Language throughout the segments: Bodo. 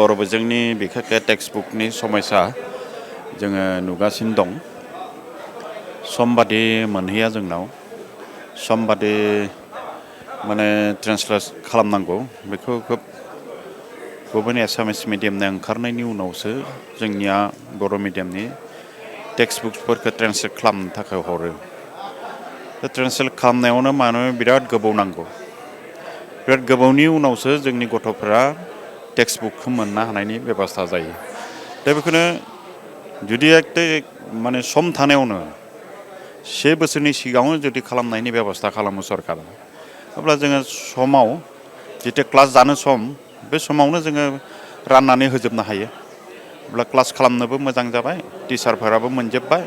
बर' बिजोंनि बिखेखके टेक्सटबुकनि समयसा जोङो नुगासिनो दं। समबादि मोनहैया जोंनाव समबादि माने ट्रेन्सलेट खालामनांगौ बेखौ खोब गुबुन एसामिस मिडियामनि ओंखारनायनि उनावसो जोंनिया बर' मिडियामनि टेक्सटबुकफोरखौ ट्रेन्सलेट खालामनो थाखाय हरो। ट्रेन्सलेट खालामनायावनो मानो बिराद गोबाव नांगौ। बिराद गोबावनि उनावसो जोंनि गथ'फोरा टेक्सटबुकखौ मोननो हानायनि बेबस्था जायो। दा बेखौनो जुदि एकटे माने सम थानायावनो 1 बोसोरनि सिगाङावनो जुदि खालामनायनि बेबस्था खालामो सरकारा, अब्ला जोङो समाव जितु क्लास जानो सम बे समावनो जोङो राननानै होजोबनो हायो। अब्ला क्लास खालामनोबो मोजां जाबाय, टिचारफोराबो मोनजोब्बाय।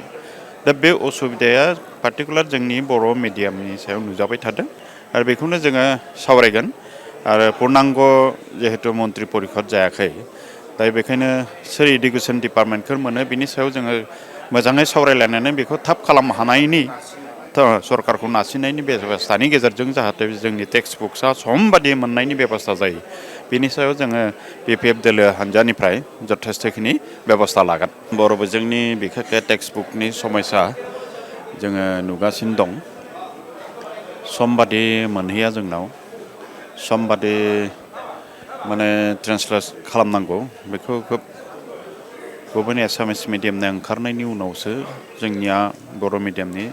दा बे असुबिदाया पार्टिकुलार जोंनि बर' मिडियामनि सायाव नुजाबाय थादों आरो बेखौनो जोङो सावरायगोन। आरो पुर्नांग जिहेतु मन्त्रि परिषद जायाखै, दा बेखायनो सोर इडुकेसन डिपार्टमेन्टखौ मोनो बिनि सायाव जोङो मोजाङै सावरायलायनानै बेखौ थाब खालामनो हानायनि सरकारखौ नारसिननायनि बेबस्थानि गेजेरजों जाहाथे जोंनि टेक्सटबुक्सआ समबादि मोननायनि बेबस्था जायो, बिनि सायाव जोङो BPF दोलो हानजानिफ्राय जथेस्थखिनि बेबस्था लागोन। बर' बिजोंनि बिखेखके टेक्सटबुकनि समयसा जोङो नुगासिनो दं। समबादि मोनहैया जोंनाव समबादि माने ट्रेन्सलेट खालामनांगौ बेखौ खोब गुबुन एसामिस मिडियामनि ओंखारनायनि उनावसो जोंनिया बर' मिडियामनि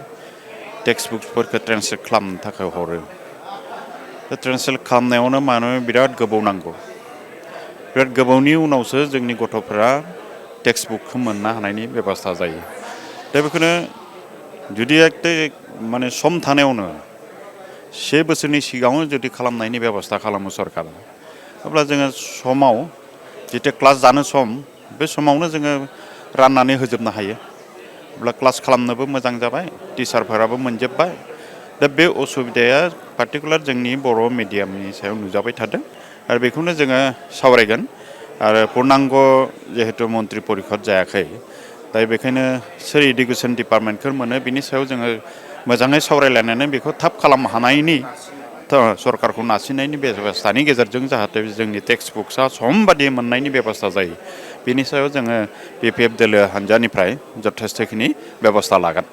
टेक्सटबुकफोरखौ ट्रेन्सलेट खालामनो थाखाय हरो। ट्रेन्सलेट खालामनायावनो मानो बिराद गोबाव नांगौ। बिराद गोबावनि उनावसो जोंनि गथ'फोरा टेक्सटबुकखौ मोननो हानायनि बेबस्था जायो। दा बेखौनो जुदि एकटे माने सम थानायावनो 1 बोसोरनि सिगाङावनो जुदि खालामनायनि बेबस्था खालामो सरकारा, अब्ला जोङो समाव जितु क्लास जानो सम बे समावनो जोङो राननानै होजोबनो हायो। अब्ला क्लास खालामनोबो मोजां जाबाय, टिचारफोराबो मोनजोब्बाय। दा बे असुबिदाया पार्टिकुलार जोंनि बर' मिडियामनि सायाव नुजाबाय थादों आरो बेखौनो जोङो सावरायगोन। आरो पुर्नांग जिहेतु मन्त्रि परिषद जायाखै, दा बेखायनो सोर इडुकेसन डिपार्टमेन्टखौ मोनो बिनि सायाव जोङो मोजाङै सावरायलायनानै बेखौ थाब खालामनो हानायनि सरकारखौ नारसिननायनि बेबस्थानि गेजेरजों जाहाथे जोंनि टेक्सटबुक्सआ समबादि मोननायनि बेबस्था जायो, बिनि सायाव जोङो BPF दोलो हानजानिफ्राय जथेस्थखिनि बेबस्था लागोन।